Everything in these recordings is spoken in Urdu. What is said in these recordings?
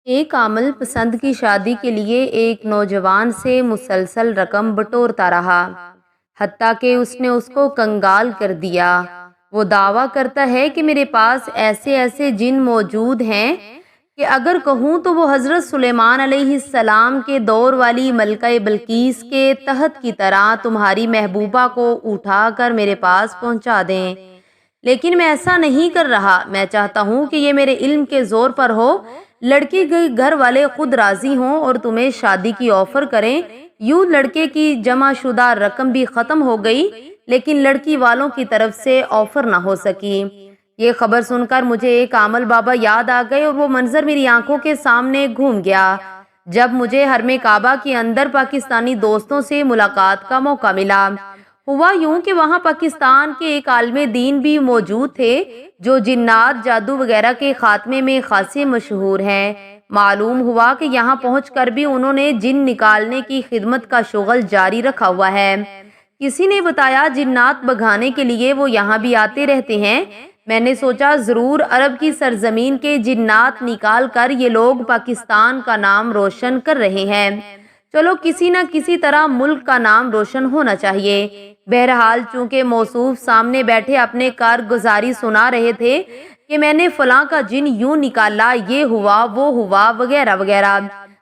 ایک عامل پسند کی شادی کے لیے ایک نوجوان سے مسلسل رقم بٹورتا رہا، حتیٰ کہ اس نے اس کو کنگال کر دیا۔ وہ دعویٰ کرتا ہے کہ میرے پاس ایسے ایسے جن موجود ہیں کہ اگر کہوں تو وہ حضرت سلیمان علیہ السلام کے دور والی ملکہ بلقیس کے تحت کی طرح تمہاری محبوبہ کو اٹھا کر میرے پاس پہنچا دیں، لیکن میں ایسا نہیں کر رہا۔ میں چاہتا ہوں کہ یہ میرے علم کے زور پر ہو، لڑکی کے گھر والے خود راضی ہوں اور تمہیں شادی کی آفر کریں۔ یوں لڑکے کی جمع شدہ رقم بھی ختم ہو گئی، لیکن لڑکی والوں کی طرف سے آفر نہ ہو سکی۔ یہ خبر سن کر مجھے ایک عامل بابا یاد آ گئے اور وہ منظر میری آنکھوں کے سامنے گھوم گیا جب مجھے حرم کعبہ کے اندر پاکستانی دوستوں سے ملاقات کا موقع ملا۔ ہوا یوں کہ وہاں پاکستان کے ایک عالم دین بھی موجود تھے جو جنات، جادو وغیرہ کے خاتمے میں خاصے مشہور ہیں۔ معلوم ہوا کہ یہاں پہنچ کر بھی انہوں نے جن نکالنے کی خدمت کا شغل جاری رکھا ہوا ہے۔ کسی نے بتایا جنات بھگانے کے لیے وہ یہاں بھی آتے رہتے ہیں۔ میں نے سوچا ضرور عرب کی سرزمین کے جنات نکال کر یہ لوگ پاکستان کا نام روشن کر رہے ہیں۔ چلو کسی نہ کسی طرح ملک کا نام روشن ہونا چاہیے۔ بہرحال چونکہ موصوف سامنے بیٹھے اپنے کارگزاری سنا رہے تھے کہ میں نے فلاں کا جن یوں نکالا، یہ ہوا، وہ ہوا، وغیرہ وغیرہ،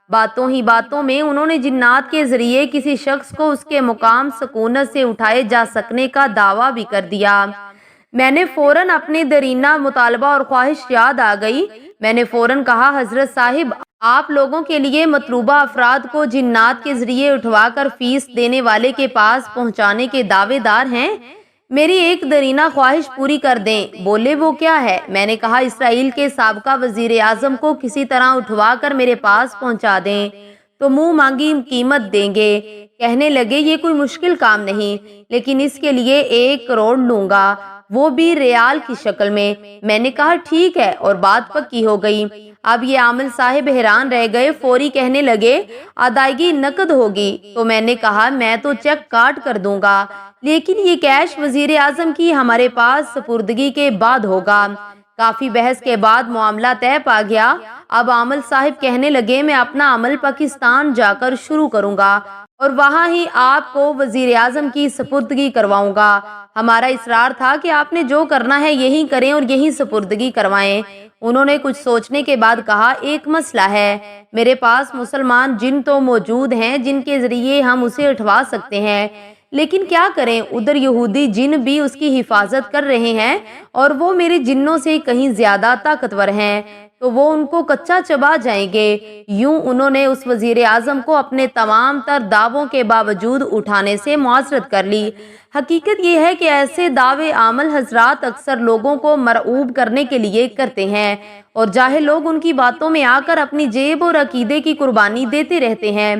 باتوں ہی باتوں میں انہوں نے جنات کے ذریعے کسی شخص کو اس کے مقام سکونت سے اٹھائے جا سکنے کا دعویٰ بھی کر دیا۔ میں نے فوراً اپنے دیرینہ مطالبہ اور خواہش یاد آ گئی۔ میں نے فوراً کہا، حضرت صاحب آپ لوگوں کے لیے مطلوبہ افراد کو جنات کے ذریعے اٹھوا کر فیس دینے والے کے پاس پہنچانے کے دعوے دار ہیں، میری ایک دیرینہ خواہش پوری کر دیں۔ بولے وہ کیا ہے؟ میں نے کہا اسرائیل کے سابقہ وزیر اعظم کو کسی طرح اٹھوا کر میرے پاس پہنچا دیں تو منہ مانگی قیمت دیں گے۔ کہنے لگے یہ کوئی مشکل کام نہیں، لیکن اس کے لیے 1 کروڑ لوں گا، وہ بھی ریال کی شکل میں۔ میں نے کہا ٹھیک ہے، اور بات پکی ہو گئی۔ اب یہ عامل صاحب حیران رہ گئے، فوری کہنے لگے ادائیگی نقد ہوگی۔ تو میں نے کہا میں تو چیک کاٹ کر دوں گا، لیکن یہ کیش وزیر اعظم کی ہمارے پاس سپردگی کے بعد ہوگا۔ کافی بحث کے بعد معاملہ طے پا گیا۔ اب عامل صاحب کہنے لگے میں اپنا عمل پاکستان جا کر شروع کروں گا اور وہاں ہی آپ کو وزیر اعظم کی سپردگی کرواؤں گا۔ ہمارا اصرار تھا کہ آپ نے جو کرنا ہے یہی کریں اور یہی سپردگی کروائیں۔ انہوں نے کچھ سوچنے کے بعد کہا ایک مسئلہ ہے، میرے پاس مسلمان جن تو موجود ہیں جن کے ذریعے ہم اسے اٹھوا سکتے ہیں، لیکن کیا کریں ادھر یہودی جن بھی اس کی حفاظت کر رہے ہیں اور وہ میرے جنوں سے کہیں زیادہ طاقتور ہیں، تو وہ ان کو کچا چبا جائیں گے۔ یوں انہوں نے اس وزیر اعظم کو اپنے تمام تر دعووں کے باوجود اٹھانے سے معذرت کر لی۔ حقیقت یہ ہے کہ ایسے دعوے عامل حضرات اکثر لوگوں کو مرعوب کرنے کے لیے کرتے ہیں اور جاہل لوگ ان کی باتوں میں آ کر اپنی جیب اور عقیدے کی قربانی دیتے رہتے ہیں۔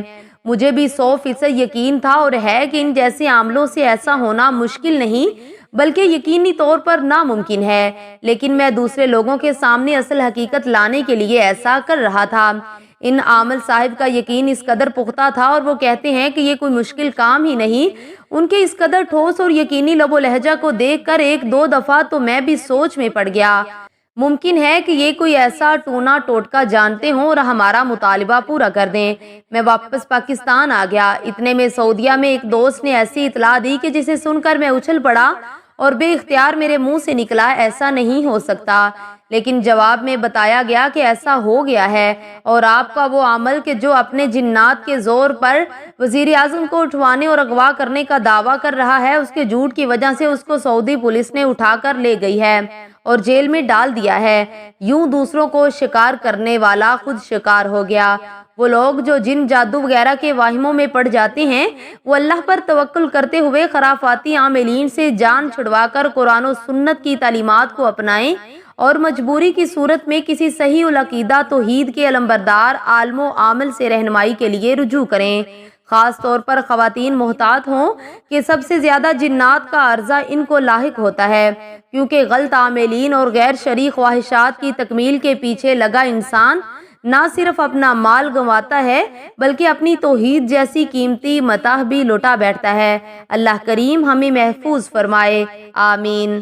مجھے بھی 100% یقین تھا اور ہے کہ ان جیسے عاملوں سے ایسا ہونا مشکل نہیں بلکہ یقینی طور پر ناممکن ہے، لیکن میں دوسرے لوگوں کے سامنے اصل حقیقت لانے کے لیے ایسا کر رہا تھا۔ ان عامل صاحب کا یقین اس قدر پختہ تھا اور وہ کہتے ہیں کہ یہ کوئی مشکل کام ہی نہیں۔ ان کے اس قدر ٹھوس اور یقینی لب و لہجہ کو دیکھ کر 1-2 دفعہ تو میں بھی سوچ میں پڑ گیا، ممکن ہے کہ یہ کوئی ایسا ٹونا ٹوٹکا جانتے ہوں اور ہمارا مطالبہ پورا کر دیں۔ میں واپس پاکستان آ گیا۔ اتنے میں سعودیہ میں ایک دوست نے ایسی اطلاع دی کہ جسے سن کر میں اچھل پڑا اور بے اختیار میرے منہ سے نکلا ایسا نہیں ہو سکتا، لیکن جواب میں بتایا گیا کہ ایسا ہو گیا ہے اور آپ کا وہ عمل کہ جو اپنے جنات کے زور پر وزیر اعظم کو اٹھوانے اور اغوا کرنے کا دعویٰ کر رہا ہے، اس کے جھوٹ کی وجہ سے اس کو سعودی پولیس نے اٹھا کر لے گئی ہے اور جیل میں ڈال دیا ہے۔ یوں دوسروں کو شکار کرنے والا خود شکار ہو گیا۔ وہ لوگ جو جن جادو وغیرہ کے واہموں میں پڑ جاتے ہیں وہ اللہ پر توکل کرتے ہوئے خرافاتی عاملین سے جان چھڑوا کر قرآن و سنت کی تعلیمات کو اپنائیں اور مجبوری کی صورت میں کسی صحیح العقیدہ توحید کے علمبردار عالم و عامل سے رہنمائی کے لیے رجوع کریں۔ خاص طور پر خواتین محتاط ہوں کہ سب سے زیادہ جنات کا عرضہ ان کو لاحق ہوتا ہے، کیونکہ غلط عاملین اور غیر شرعی خواہشات کی تکمیل کے پیچھے لگا انسان نہ صرف اپنا مال گنواتا ہے بلکہ اپنی توحید جیسی قیمتی متاع بھی لوٹا بیٹھتا ہے۔ اللہ کریم ہمیں محفوظ فرمائے، آمین۔